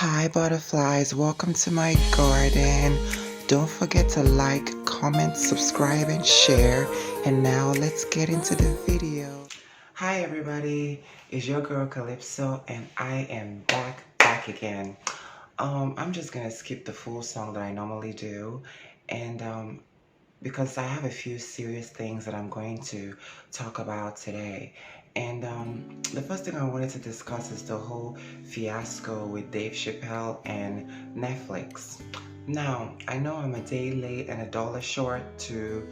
Hi butterflies, welcome to my garden. Don't forget to like, comment, subscribe and share. And now let's get into the video. Hi everybody, it's your girl Calypso and I am back again. I'm just gonna skip the full song that I normally do and because I have a few serious things that I'm going to talk about today. And the first thing I wanted to discuss is the whole fiasco with Dave Chappelle and Netflix. Now, I know I'm a day late and a dollar short to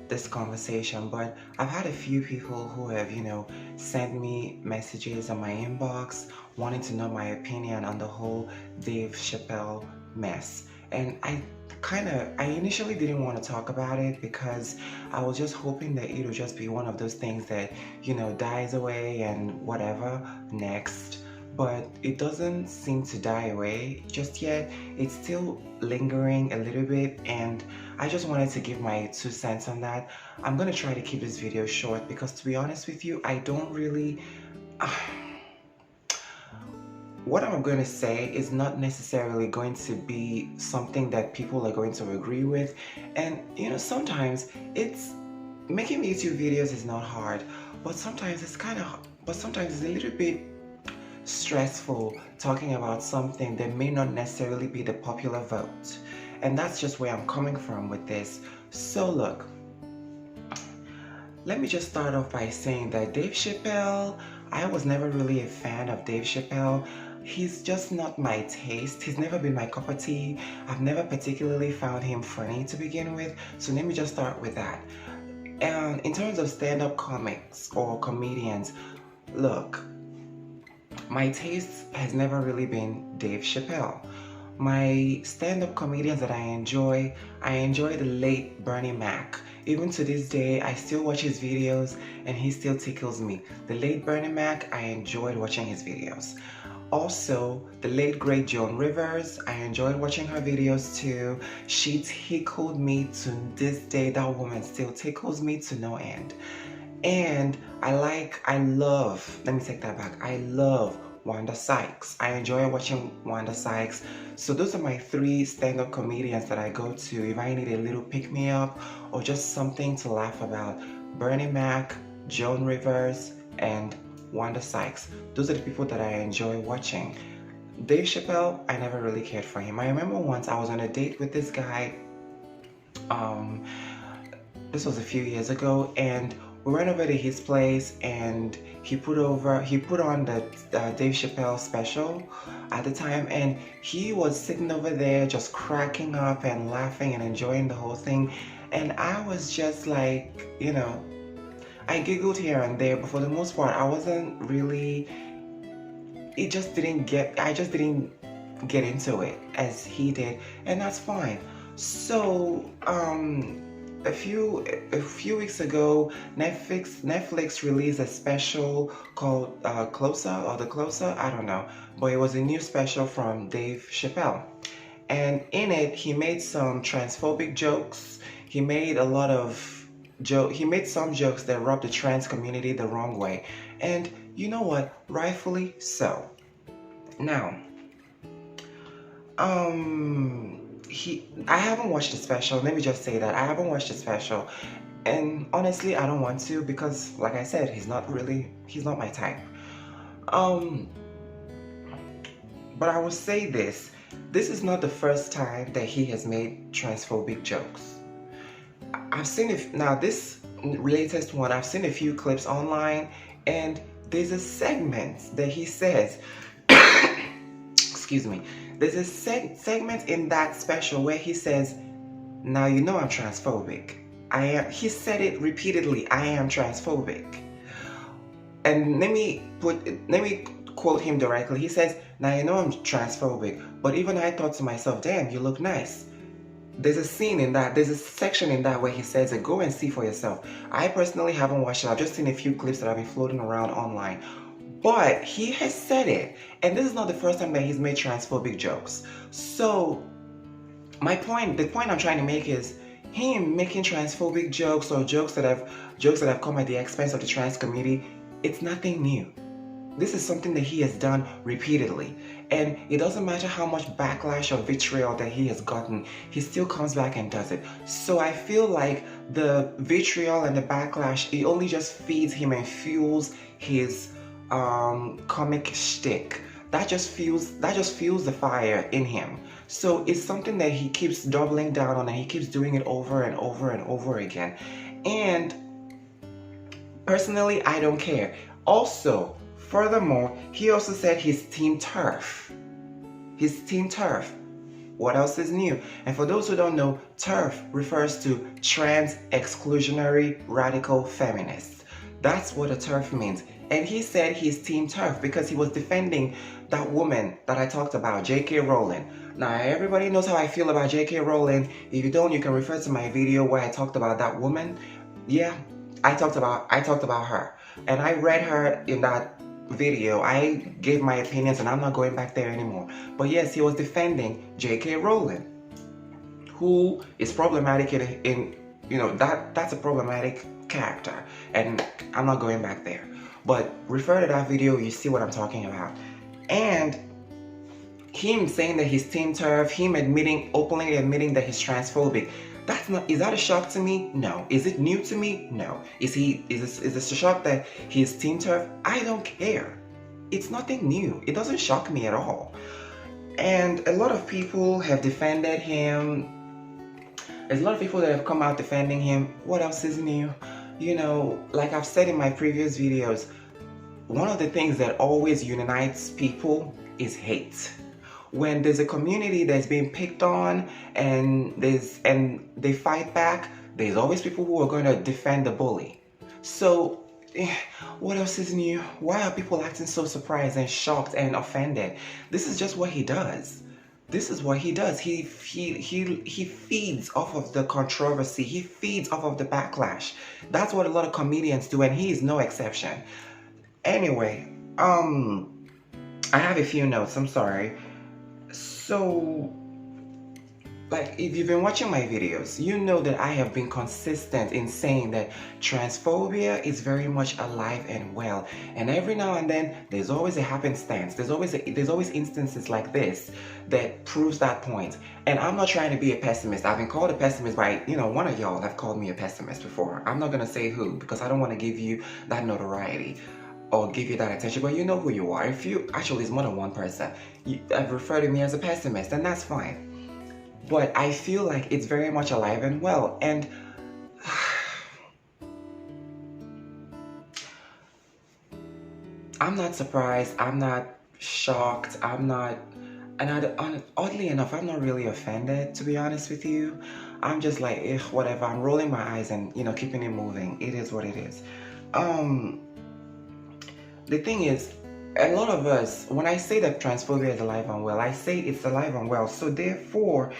this conversation, but I've had a few people who have, sent me messages on my inbox wanting to know my opinion on the whole Dave Chappelle mess. And I initially didn't want to talk about it because I was just hoping that it would just be one of those things that, dies away and whatever next. But it doesn't seem to die away just yet. It's still lingering a little bit, and I just wanted to give my 2 cents on that. I'm gonna try to keep this video short because, to be honest with you, I don't really what I'm going to say is not necessarily going to be something that people are going to agree with. And sometimes it's making YouTube videos is not hard, but sometimes it's a little bit stressful talking about something that may not necessarily be the popular vote. And that's just where I'm coming from with this. So look, let me just start off by saying that Dave Chappelle, I was never really a fan of Dave Chappelle. He's just not my taste. He's never been my cup of tea. I've never particularly found him funny to begin with. So let me just start with that. And in terms of stand-up comics or comedians, look, my taste has never really been Dave Chappelle. My stand-up comedians that I enjoy the late Bernie Mac. Even to this day, I still watch his videos and he still tickles me. The late Bernie Mac, I enjoyed watching his videos. Also, the late great Joan Rivers, I enjoyed watching her videos too. She tickled me to this day. That woman still tickles me to no end. And I love Wanda Sykes. I enjoy watching Wanda Sykes. So those are my 3 stand-up comedians that I go to if I need a little pick-me-up or just something to laugh about. Bernie Mac, Joan Rivers, and Wanda Sykes. Those are the people that I enjoy watching. Dave Chappelle, I never really cared for him. I remember once I was on a date with this guy. This was a few years ago, and we went over to his place, and he put on the Dave Chappelle special at the time, and he was sitting over there just cracking up and laughing and enjoying the whole thing. And I was just like, I giggled here and there, but for the most part, I wasn't really. I just didn't get into it as he did, and that's fine. So, a few weeks ago, Netflix released a special called Closer or The Closer, I don't know, but it was a new special from Dave Chappelle, and in it he made some transphobic jokes. He made some jokes that rubbed the trans community the wrong way, and you know what? Rightfully so. Now, I haven't watched the special. Let me just say that I haven't watched the special, and honestly, I don't want to because, like I said, he's not my type. But I will say this: this is not the first time that he has made transphobic jokes. I've seen this latest one. I've seen a few clips online, and there's a segment that he says. Excuse me. There's a segment in that special where he says, "Now you know I'm transphobic. He said it repeatedly. I am transphobic." And let me quote him directly. He says, "Now you know I'm transphobic, but even I thought to myself, damn, you look nice." There's a section in that where he says it. Go and see for yourself. I personally haven't watched it. I've just seen a few clips that have been floating around online. But he has said it, and this is not the first time that he's made transphobic jokes. So the point I'm trying to make is him making transphobic jokes or jokes that have come at the expense of the trans community. It's nothing new. This is something that he has done repeatedly. And it doesn't matter how much backlash or vitriol that he has gotten, he still comes back and does it. So I feel like the vitriol and the backlash, it only just feeds him and fuels his comic shtick. That just fuels the fire in him. So it's something that he keeps doubling down on, and he keeps doing it over and over and over again. And personally, I don't care. Also, furthermore, he also said his team turf. His team turf. What else is new? And for those who don't know, turf refers to trans exclusionary radical feminists. That's what a turf means. And he said he's team turf because he was defending that woman that I talked about, J.K. Rowling. Now everybody knows how I feel about J.K. Rowling. If you don't, you can refer to my video where I talked about that woman. Yeah, I talked about her. And I read her in that video. I gave my opinions and I'm not going back there anymore. But yes, he was defending J.K. Rowling, who is problematic in you know, that's a problematic character, and I'm not going back there. But refer to that video, you see what I'm talking about. And him saying that he's team turf, him openly admitting that he's transphobic, is that a shock to me? No. Is it new to me? No. Is this a shock that he's team turf? I don't care. It's nothing new. It doesn't shock me at all. And a lot of people have defended him. There's a lot of people that have come out defending him. What else is new? You know, like I've said in my previous videos, one of the things that always unites people is hate. When there's a community that's being picked on and they fight back, there's always people who are going to defend the bully. So what else is new? Why are people acting so surprised and shocked and offended? This is just what he does. This is what he does. He feeds off of the controversy. He feeds off of the backlash. That's what a lot of comedians do, and he is no exception. Anyway, I have a few notes. I'm sorry. So, like, if you've been watching my videos, you know that I have been consistent in saying that transphobia is very much alive and well. And every now and then, there's always a happenstance. There's always instances like this that proves that point. And I'm not trying to be a pessimist. I've been called a pessimist by, you know, one of y'all have called me a pessimist before. I'm not going to say who, because I don't want to give you that notoriety or give you that attention, but you know who you are. If you, actually it's more than one person, you have referred to me as a pessimist, and that's fine. But I feel like it's very much alive and well, and I'm not surprised, I'm not shocked, I'm not, and oddly enough, I'm not really offended, to be honest with you. I'm just like, whatever, I'm rolling my eyes and, you know, keeping it moving. It is what it is. The thing is, a lot of us, when I say that transphobia is alive and well, I say it's alive and well. So therefore,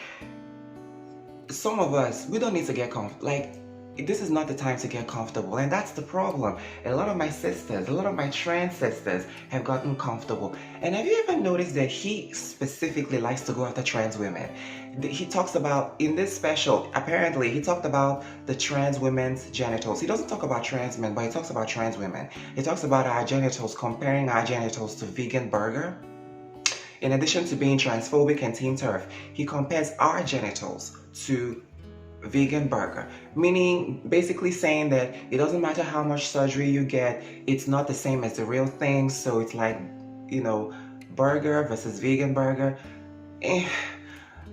some of us, we don't need to get comfortable. Like, this is not the time to get comfortable, and that's the problem. A lot of my sisters, a lot of my trans sisters have gotten comfortable. And have you ever noticed that he specifically likes to go after trans women? He talks about, in this special, apparently he talked about the trans women's genitals. He doesn't talk about trans men, but he talks about trans women. He talks about our genitals, comparing our genitals to vegan burger. In addition to being transphobic and team turf, he compares our genitals to vegan burger, meaning basically saying that it doesn't matter how much surgery you get, it's not the same as the real thing. So it's like, you know, burger versus vegan burger.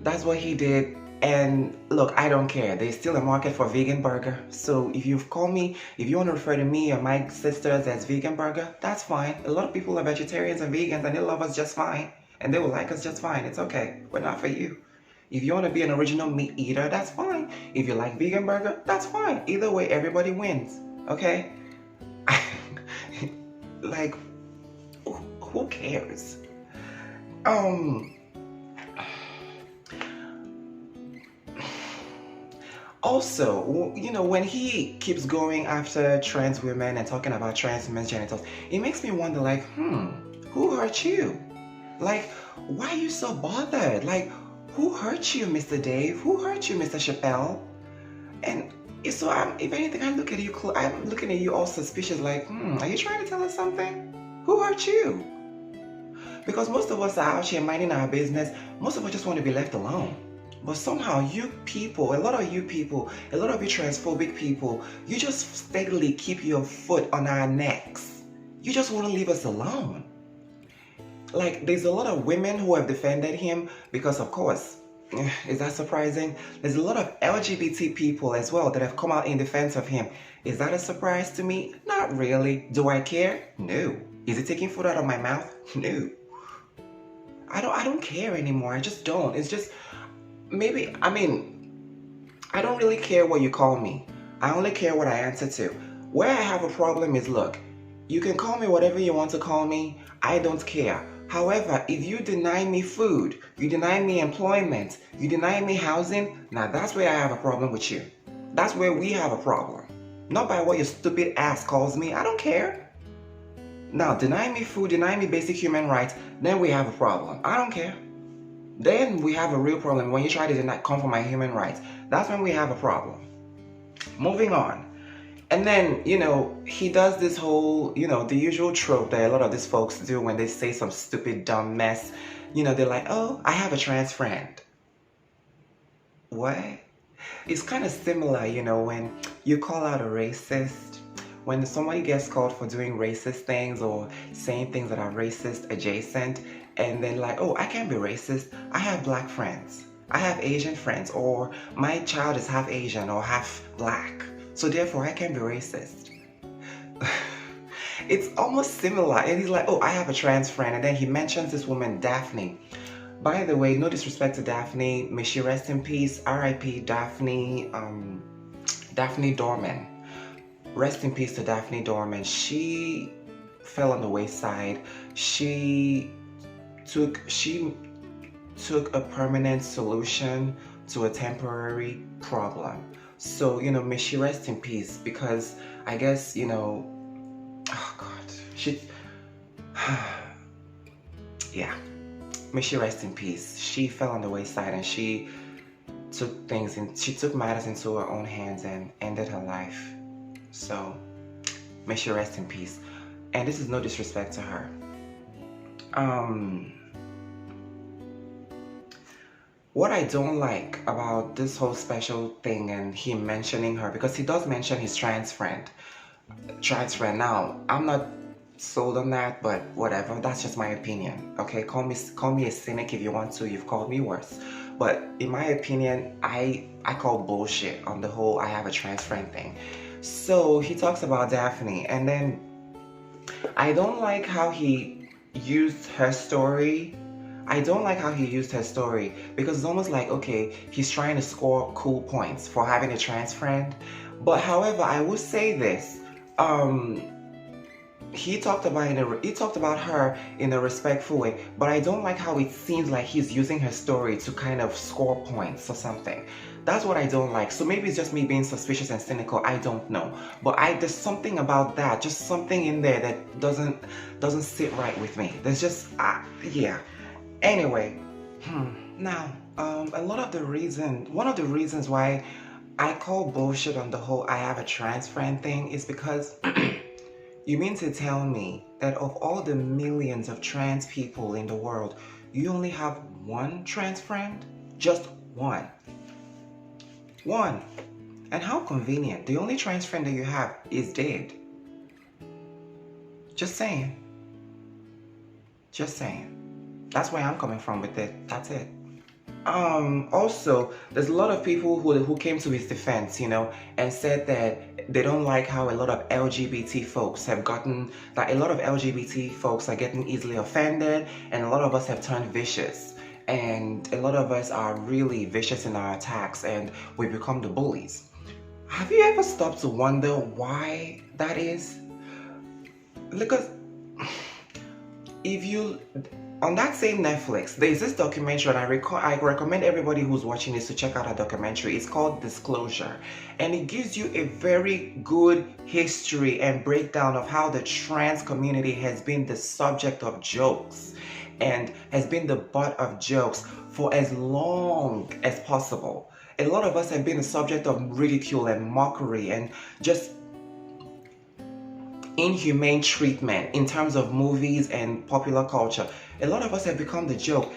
That's what he did. And look, I don't care. There's still a market for vegan burger. So if you want to refer to me or my sisters as vegan burger, that's fine. A lot of people are vegetarians and vegans and they love us just fine. And they will like us just fine. It's okay. We're not for you. If you want to be an original meat eater, that's fine. If you like vegan burger, that's fine. Either way, everybody wins. Okay? Like, who cares? Also, you know, when he keeps going after trans women and talking about trans men's genitals, it makes me wonder, like, who hurt you? Like, why are you so bothered? Like, who hurt you, Mr. Dave? Who hurt you, Mr. Chappelle? And so if anything, I'm looking at you all suspicious, like, are you trying to tell us something? Who hurt you? Because most of us are out here minding our business. Most of us just want to be left alone. But somehow you people, a lot of you people, a lot of you transphobic people, you just steadily keep your foot on our necks. You just want to leave us alone. Like, there's a lot of women who have defended him because, of course, is that surprising? There's a lot of LGBT people as well that have come out in defense of him. Is that a surprise to me? Not really. Do I care? No. Is it taking food out of my mouth? No. I don't care anymore. I just don't. It's just, maybe, I don't really care what you call me. I only care what I answer to. Where I have a problem is, look, you can call me whatever you want to call me. I don't care. However, if you deny me food, you deny me employment, you deny me housing, now that's where I have a problem with you. That's where we have a problem. Not by what your stupid ass calls me. I don't care. Now, deny me food, deny me basic human rights, then we have a problem. I don't care. Then we have a real problem. When you try to come for my human rights, that's when we have a problem. Moving on. And then, he does this whole, the usual trope that a lot of these folks do when they say some stupid, dumb mess. They're like, oh, I have a trans friend. What? It's kind of similar, when you call out a racist, when somebody gets called for doing racist things or saying things that are racist adjacent, and then like, oh, I can't be racist. I have black friends. I have Asian friends, or my child is half Asian or half black. So therefore, I can't be racist. It's almost similar. And he's like, oh, I have a trans friend. And then he mentions this woman, Daphne. By the way, no disrespect to Daphne. May she rest in peace. R.I.P. Daphne, Daphne Dorman. Rest in peace to Daphne Dorman. She fell on the wayside. She took a permanent solution to a temporary problem. So, may she rest in peace, because I guess, oh God, yeah, may she rest in peace. She fell on the wayside and she took matters into her own hands and ended her life. So, may she rest in peace. And this is no disrespect to her. What I don't like about this whole special thing and him mentioning her, because he does mention his trans friend. Now, I'm not sold on that, but whatever, that's just my opinion. Okay, call me a cynic if you want to. You've called me worse. But in my opinion, I call bullshit on the whole I have a trans friend thing. So he talks about Daphne, and then I don't like how he used her story. Because it's almost like, okay, he's trying to score cool points for having a trans friend. But however, I will say this, he talked about her in a respectful way, but I don't like how it seems like he's using her story to kind of score points or something. That's what I don't like. So maybe it's just me being suspicious and cynical, I don't know. But there's something about that, just something in there that doesn't sit right with me. There's just, yeah. Anyway, now, one of the reasons why I call bullshit on the whole I have a trans friend thing is because you mean to tell me that of all the millions of trans people in the world, you only have one trans friend? Just one. One. And how convenient. The only trans friend that you have is dead. Just saying. That's where I'm coming from with it. That's it. Also, there's a lot of people who came to his defense, and said that they don't like how a lot of LGBT folks are getting easily offended, and a lot of us have turned vicious, and a lot of us are really vicious in our attacks, and we become the bullies. Have you ever stopped to wonder why that is? Because on that same Netflix, there's this documentary, and I recommend everybody who's watching this to check out a documentary. It's called Disclosure, and it gives you a very good history and breakdown of how the trans community has been the subject of jokes and has been the butt of jokes for as long as possible. A lot of us have been the subject of ridicule and mockery and just inhumane treatment in terms of movies and popular culture. A lot of us have become the joke.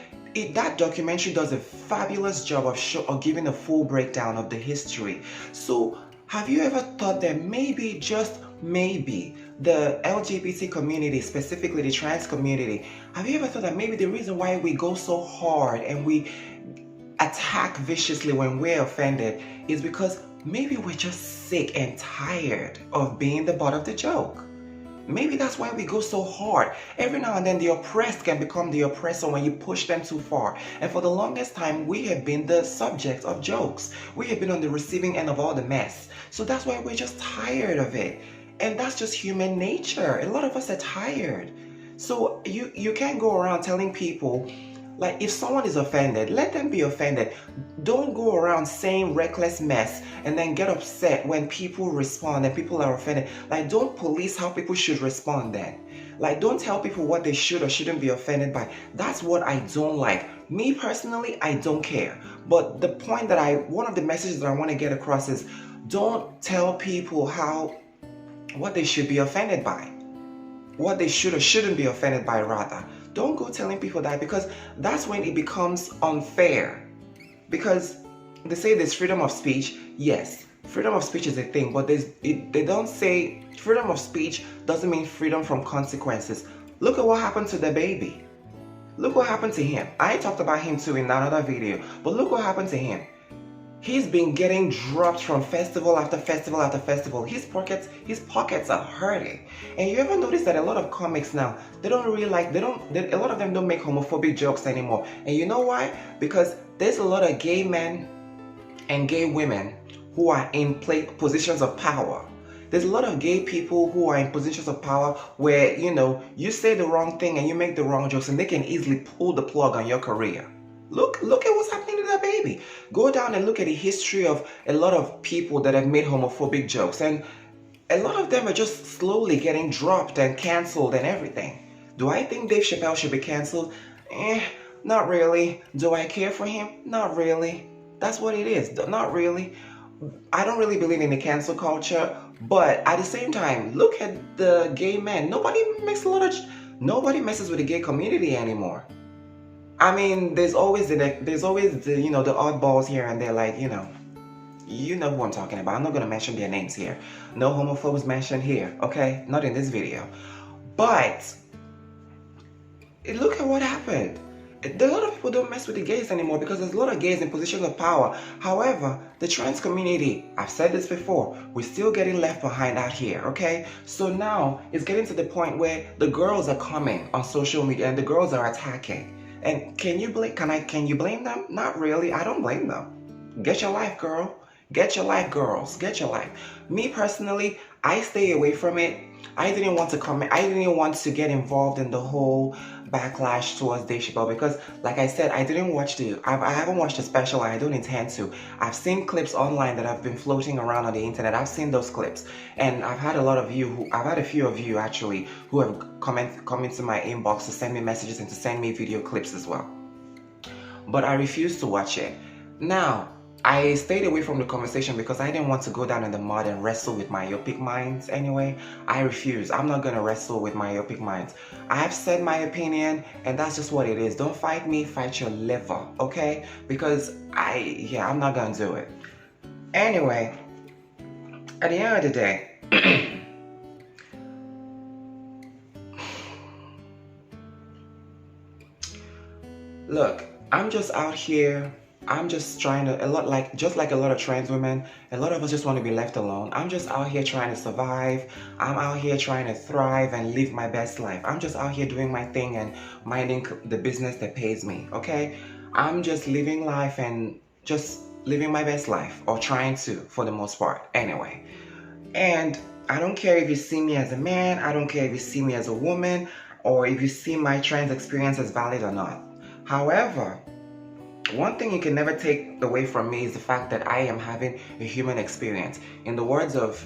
That documentary does a fabulous job of giving a full breakdown of the history. So have you ever thought that maybe, just maybe, the LGBT community, specifically the trans community, have you ever thought that maybe the reason why we go so hard and we attack viciously when we're offended is because maybe we're just sick and tired of being the butt of the joke? Maybe that's why we go so hard. Every now and then the oppressed can become the oppressor when you push them too far. And for the longest time, we have been the subject of jokes. We have been on the receiving end of all the mess. So that's why we're just tired of it. And that's just human nature. A lot of us are tired. So you can't go around telling people, like, if someone is offended, let them be offended. Don't go around saying reckless mess and then get upset when people respond and people are offended. Like, don't police how people should respond then. Like, don't tell people what they should or shouldn't be offended by. That's what I don't like. Me personally, I don't care. But the point that one of the messages that I want to get across is, don't tell people what they should be offended by. What they should or shouldn't be offended by, rather. Don't go telling people that, because that's when it becomes unfair. Because they say there's freedom of speech. Yes, freedom of speech is a thing, but they don't say freedom of speech doesn't mean freedom from consequences. Look at what happened to the baby. Look what happened to him. I talked about him too in another video, but look what happened to him. He's been getting dropped from festival after festival after festival. His pockets are hurting. And you ever notice that a lot of comics now, a lot of them don't make homophobic jokes anymore. And you know why? Because there's a lot of gay men and gay women who are in positions of power. There's a lot of gay people who are in positions of power where, you say the wrong thing and you make the wrong jokes and they can easily pull the plug on your career. Look at what's happening to that baby. Go down and look at the history of a lot of people that have made homophobic jokes, and a lot of them are just slowly getting dropped and cancelled and everything. Do I think Dave Chappelle should be cancelled? Not really. Do I care for him? Not really. That's what it is. Not really. I don't really believe in the cancel culture, but at the same time, look at the gay men. Nobody messes with the gay community anymore. I mean, there's always the oddballs here and there, like, you know who I'm talking about. I'm not going to mention their names here. No homophobes mentioned here, okay? Not in this video. But look at what happened. A lot of people don't mess with the gays anymore because there's a lot of gays in positions of power. However, the trans community, I've said this before, we're still getting left behind out here, okay? So now it's getting to the point where the girls are coming on social media and the girls are attacking. And can you blame them? Not really. I don't blame them. Get your life, girl. Get your life, girls. Get your life. Me personally, I stay away from it. I didn't want to comment. I didn't want to get involved in the whole backlash towards Dave Chappelle because, like I said, I haven't watched the special and I don't intend to. I've seen clips online that have been floating around on the internet. I've seen those clips, and I've had a few of you actually who have come into my inbox to send me messages and to send me video clips as well. But I refused to watch it. Now, I stayed away from the conversation because I didn't want to go down in the mud and wrestle with myopic minds anyway. I refuse. I'm not going to wrestle with myopic minds. I have said my opinion and that's just what it is. Don't fight me, fight your liver, okay? Because I'm not going to do it. Anyway, at the end of the day, look, I'm just out here. I'm just trying to, just like a lot of trans women, a lot of us just want to be left alone. I'm just out here trying to survive. I'm out here trying to thrive and live my best life. I'm just out here doing my thing and minding the business that pays me, okay? I'm just living life and just living my best life, or trying to, for the most part, anyway. And I don't care if you see me as a man, I don't care if you see me as a woman, or if you see my trans experience as valid or not. However, one thing you can never take away from me is the fact that I am having a human experience. In the words of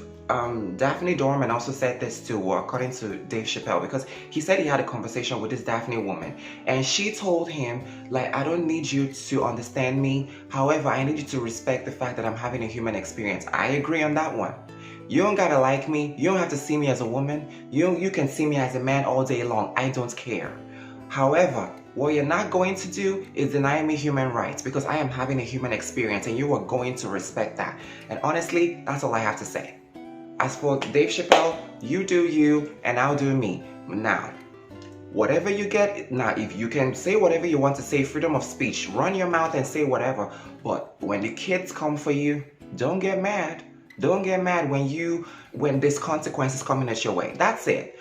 Daphne Dorman also said this too, according to Dave Chappelle, because he said he had a conversation with this Daphne woman and she told him, like, I don't need you to understand me. However, I need you to respect the fact that I'm having a human experience. I agree on that one. You don't gotta like me. You don't have to see me as a woman. You can see me as a man all day long. I don't care. However, what you're not going to do is deny me human rights, because I am having a human experience and you are going to respect that. And honestly, that's all I have to say. As for Dave Chappelle, you do you and I'll do me. Now, whatever you get, now if you can say whatever you want to say, freedom of speech, run your mouth and say whatever, but when the kids come for you, don't get mad. Don't get mad when there's consequences coming at your way. That's it.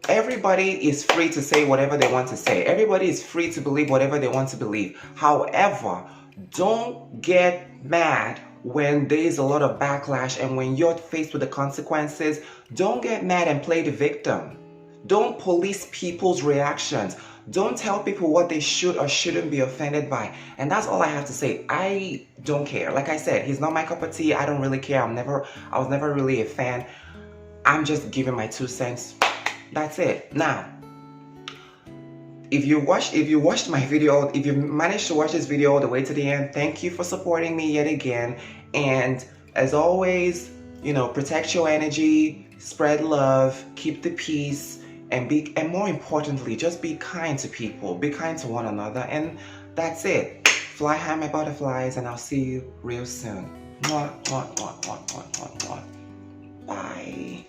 Everybody is free to say whatever they want to say. Everybody is free to believe whatever they want to believe. However, don't get mad when there is a lot of backlash and when you're faced with the consequences. Don't get mad and play the victim. Don't police people's reactions. Don't tell people what they should or shouldn't be offended by. And that's all I have to say. I don't care. Like I said, he's not my cup of tea. I don't really care. I was never really a fan. I'm just giving my 2 cents. That's it. Now, if you watched my video, if you managed to watch this video all the way to the end, thank you for supporting me yet again. And as always, protect your energy, spread love, keep the peace, and more importantly, just be kind to people, be kind to one another, and that's it. Fly high, my butterflies, and I'll see you real soon. Mwah, mwah, mwah, mwah, mwah, mwah, mwah. Bye.